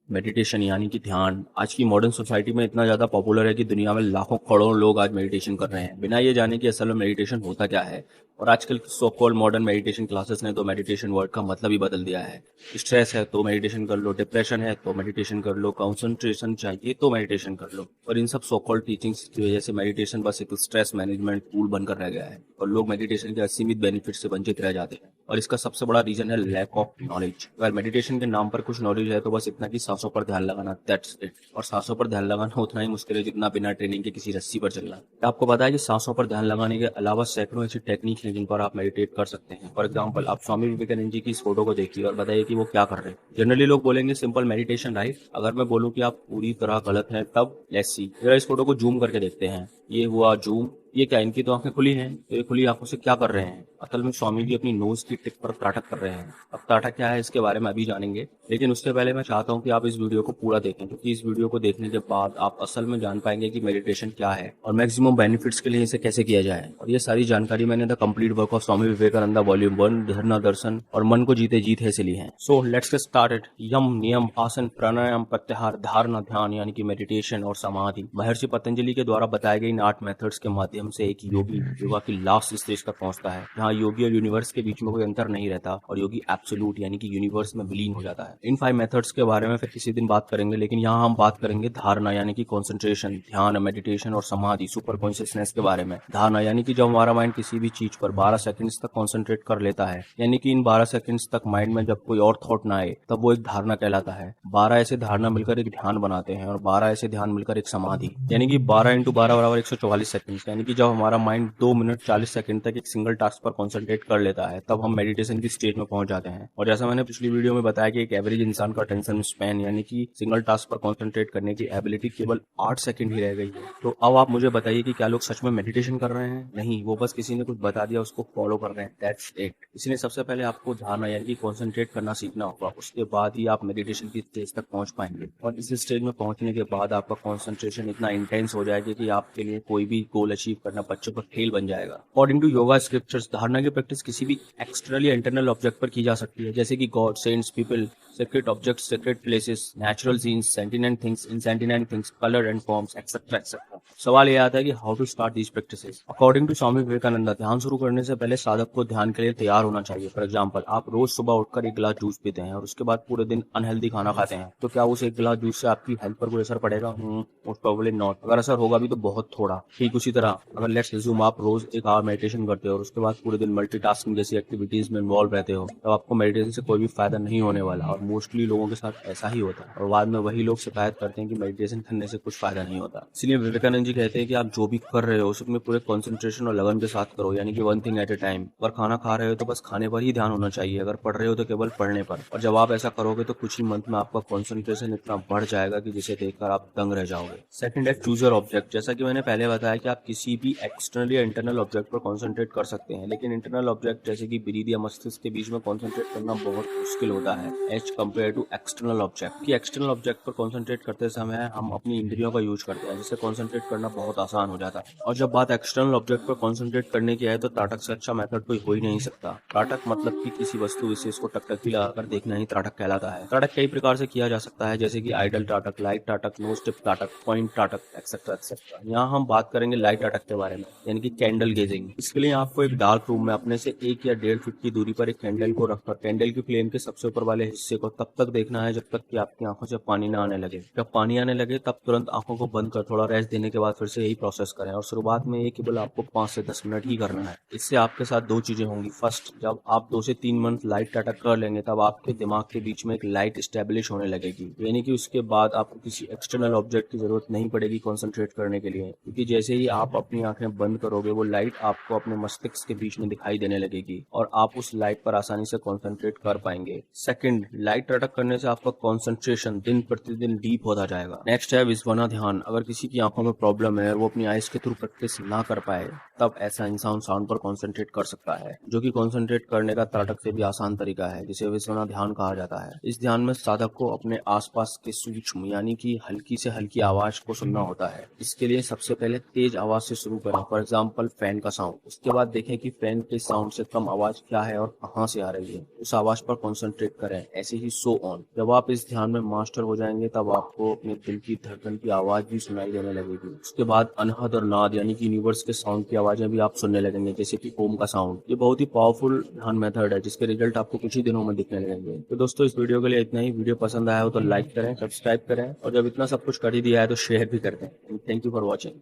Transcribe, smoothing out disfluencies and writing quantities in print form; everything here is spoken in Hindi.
मेडिटेशन यानी कि ध्यान आज की मॉडर्न सोसाइटी में इतना ज़्यादा पॉपुलर है कि दुनिया में लाखों करोड़ों लोग आज मेडिटेशन कर रहे हैं बिना ये जाने कि असल में मेडिटेशन होता क्या है। और आजकल so called modern meditation classes ने तो मेडिटेशन वर्ड का मतलब ही बदल दिया है। स्ट्रेस है तो मेडिटेशन कर लो, डिप्रेशन है तो मेडिटेशन कर लो, कंसंट्रेशन चाहिए तो मेडिटेशन कर लो। और इन सब सो कॉल्ड टीचिंग्स की वजह से मेडिटेशन बस एक स्ट्रेस मैनेजमेंट टूल बनकर रह गया है और लोग मेडिटेशन के असीमित बेनिफिट से वंचित रह जाते हैं। और इसका सबसे बड़ा रीजन है लैक ऑफ नॉलेज। अगर मेडिटेशन के नाम पर कुछ नॉलेज है तो बस इतना कि सांसों पर ध्यान लगाना, दैट्स इट। और सांसों पर ध्यान लगाना उतना ही मुश्किल है जितना बिना ट्रेनिंग के किसी रस्सी पर चलना। आपको पता है कि सांसों पर ध्यान लगाने के अलावा सैकड़ों ऐसी टेक्निक हैं जिन पर आप मेडिटेट कर सकते हैं। फॉर एग्जाम्पल, आप स्वामी विवेकानंद जी की इस फोटो को देखिए और बताइए कि वो क्या कर रहे हैं। जनरली लोग बोलेंगे सिंपल मेडिटेशन, राइट। अगर मैं बोलूं कि आप पूरी तरह गलत हैं तब लेट्स सी। जरा इस फोटो को जूम करके देखते हैं। ये हुआ जूम। ये क्या, इनकी तो आंखें खुली हैं, तो ये खुली आंखों से क्या कर रहे हैं? असल में स्वामी जी अपनी नोज की टिप पर त्राटक कर रहे हैं। अब त्राटक क्या है इसके बारे में अभी जानेंगे, लेकिन उससे पहले मैं चाहता हूँ कि आप इस वीडियो को पूरा देखें, क्योंकि इस वीडियो को देखने के बाद आप असल में जान पाएंगे कि मेडिटेशन क्या है और मैक्सिमम बेनिफिट्स के लिए इसे कैसे किया जाए। और ये सारी जानकारी मैंने the complete work of Swami Vivekananda volume 1 Dharana दर्शन और मन को जीते जीत है से ली है। So let's get started. Yama, niyama, asana, प्राणायाम, प्रत्याहार, धारणा, ध्यान यानी कि मेडिटेशन और समाधि महर्षि पतंजलि के द्वारा बताए गए इन 8 मेथड्स के माध्यम से एक योगी योगा की लास्ट स्टेज तक पहुंचता है, जहां योगी और यूनिवर्स के बीच में कोई अंतर नहीं रहता और योगी एब्सोल्यूट यानी कि यूनिवर्स में विलीन हो जाता है। इन 5 मेथड्स के बारे में फिर किसी दिन बात करेंगे, लेकिन यहाँ हम बात करेंगे धारणा यानी कि कंसंट्रेशन, ध्यान, मेडिटेशन और समाधि, सुपर कॉन्शियसनेस के बारे में। धारणा यानी कि जब हमारा माइंड किसी भी चीज पर 12 सेकंड्स तक कंसंट्रेट कर लेता है, यानी कि इन 12 सेकंड्स तक माइंड में जब कोई और थॉट ना आए, तब वो एक धारणा कहलाता है। 12 ऐसे धारणा मिलकर एक ध्यान बनाते हैं और 12 ऐसे ध्यान मिलकर एक समाधि, यानी कि 12 × 12 बराबर 144 सेकंड। यानी कि जब हमारा माइंड 2 मिनट 40 सेकंड तक एक सिंगल टास्क पर कंसंट्रेट कर लेता है, तब हम मेडिटेशन की स्टेज में पहुंच जाते हैं। और जैसा मैंने पिछली वीडियो में बताया कि एक एवरेज इंसान का अटेंशन स्पैन यानी कि सिंगल टास्क पर कंसंट्रेट करने की एबिलिटी केवल 8 सेकंड ही रह गई है। तो अब आप मुझे बताइए कि क्या लोग सच में मेडिटेशन कर रहे हैं? नहीं, वो बस किसी ने कुछ बता दिया उसको फॉलो कर रहे हैं, दैट्स इट। इसलिए सबसे पहले आपको धारणा यानी कि कंसंट्रेट करना सीखना होगा, उसके बाद ही आप मेडिटेशन की स्टेज तक पहुंच पाएंगे। और इस स्टेज में पहुंचने के बाद आपका कंसंट्रेशन इतना इंटेंस हो जाएगा कि आपके लिए कोई भी गोल अचीव करना बच्चों का खेल बन जाएगा। अकॉर्डिंग टू योगा स्क्रिप्चर्स, धारणा की प्रैक्टिस किसी भी एक्सटर्नल या इंटरनल ऑब्जेक्ट पर की जा सकती है, जैसे कि God, saints, people, sacred objects, sacred places, natural scenes, sentient things, insentient things, colour and forms, etcetera etcetera. सवाल ये आता है कि how to start these practices. According to Swami Vivekananda, ध्यान शुरू करने से पहले साधक को ध्यान के लिए तैयार होना चाहिए। फॉर एग्जाम्पल, आप रोज सुबह उठकर एक गिलास जूस पीते हैं और उसके बाद पूरे दिन अनहेल्दी खाना खाते हैं, तो क्या उस एक गिलास जूस से आपकी हेल्थ पर कोई असर पड़ेगा? Most probably not. अगर असर होगा भी तो बहुत थोड़ा। ठीक उसी तरह अगर लेट्स अज्यूम आप रोज 1 आवर मेडिटेशन करते हो और उसके बाद पूरे दिन मल्टीटास्किंग जैसी एक्टिविटीज में इन्वॉल्व रहते हो, तब आपको मेडिटेशन से कोई भी फायदा नहीं होने वाला। और मोस्टली लोगों के साथ ऐसा ही होता है और बाद में वही लोग शिकायत करते हैं कि मेडिटेशन करने से कुछ फायदा नहीं होता। इसलिए विवेकानंद जी कहते हैं कि आप जो भी कर रहे हो उसमें पूरे कंसंट्रेशन और लगन के साथ करो, यानी कि one thing at A time. अगर खाना खा रहे हो तो बस खाने पर ही ध्यान होना चाहिए, अगर पढ़ रहे हो तो केवल पढ़ने पर। और जब आप ऐसा करोगे तो कुछ ही मंथ में आपका कंसंट्रेशन इतना बढ़ जाएगा कि जिसे देखकर आप दंग रह जाओगे। सेकंड है चूज योर ऑब्जेक्ट। जैसा कि मैंने पहले बताया कि आप किसी भी एक्सटर्नल या इंटरनल ऑब्जेक्ट पर कंसंट्रेट कर सकते हैं, लेकिन इंटरनल ऑब्जेक्ट जैसे कि ब्रीथ या मस्तिष्क के बीच में कंसंट्रेट करना बहुत मुश्किल होता है as compare to external object. कि एक्सटर्नल ऑब्जेक्ट पर कंसंट्रेट करते समय हम अपनी इंद्रियों का यूज करते हैं, जिससे कंसंट्रेट करना बहुत आसान हो जाता है। और जब बात एक्सटर्नल ऑब्जेक्ट पर कंसंट्रेट करने की है तो त्राटक से अच्छा मेथड कोई हो ही नहीं सकता। त्राटक मतलब कि किसी वस्तु विशेष को टकटकी लगाकर देखना ही त्राटक कहलाता है। त्राटक कई प्रकार से किया जा सकता है, जैसे कि idol trataka, light trataka, nose tip trataka, point trataka, etcetera etcetera. यहाँ हम बात करेंगे लाइट त्राटक के बारे में, यानी कि कैंडल गेजिंग। इसके लिए आपको एक डार्क रूम में अपने से 1 या 1.5 फीट की दूरी पर एक कैंडल को रखकर कैंडल की फ्लेम के सबसे ऊपर वाले हिस्से को तब तक देखना है जब तक कि आपकी आंखों से पानी ना आने लगे। जब पानी आने लगे तब तुरंत आंखों को बंद कर थोड़ा रेस्ट देने के बाद फिर से यही प्रोसेस करें। और शुरुआत में ये केवल आपको 5 से 10 मिनट ही करना है। इससे आपके साथ 2 चीजें होंगी। फर्स्ट, जब आप 2 से 3 मंथ लाइट त्राटक कर लेंगे तब आपके दिमाग के बीच में एक लाइट स्टेब्लिश होने लगेगी, यानी कि उसके बाद आपको किसी एक्सटर्नल ऑब्जेक्ट की जरूरत नहीं पड़ेगी कंसंट्रेट करने के लिए, क्योंकि जैसे ही आप अपनी आंखें बंद करोगे वो लाइट आपको अपने मस्तिष्क के बीच में दिखाई देने लगेगी और आप उस लाइट पर आसानी से कंसंट्रेट कर पाएंगे। सेकंड, लाइट त्राटक करने से आपका कंसंट्रेशन दिन प्रतिदिन डीप होता जाएगा। नेक्स्ट है विश्वना ध्यान। अगर किसी की आंखों में प्रॉब्लम है और वो अपनी आइज के थ्रू प्रैक्टिस ना कर पाए, तब ऐसा इंसान साउंड पर कंसंट्रेट कर सकता है, जो कि कंसंट्रेट करने का त्राटक से भी आसान तरीका है, जिसे विश्वना ध्यान कहा जाता है। इस ध्यान में साधक को अपने आसपास के सूक्ष्म यानी कि हल्की से हल्की आवाज को सुनना होता है। इसके लिए सबसे पहले तेज आवाज से शुरू करें, फॉर एग्जाम्पल फैन का साउंड। उसके बाद देखें कि फैन के साउंड से कम आवाज क्या है और कहाँ से आ रही है, उस आवाज पर कॉन्सेंट्रेट करें। ऐसे ही सो ऑन। जब आप इस ध्यान में मास्टर हो जाएंगे तब आपको अपने दिल की धड़कन की आवाज भी सुनाई देने लगेगी। उसके बाद अनहद और नाद यानी कि यूनिवर्स के साउंड की आवाजें भी आप सुनने लगेंगे, जैसे कि ओम का साउंड। ये बहुत ही पावरफुल ध्यान मेथड है जिसके रिजल्ट आपको कुछ ही दिनों में दिखने लगेंगे। तो दोस्तों इस वीडियो के लिए इतना ही। वीडियो पसंद आया हो तो लाइक करें, सब्सक्राइब करें, और जब इतना सब कुछ कर ही दिया है तो शेयर भी कर दें। Thank you for watching.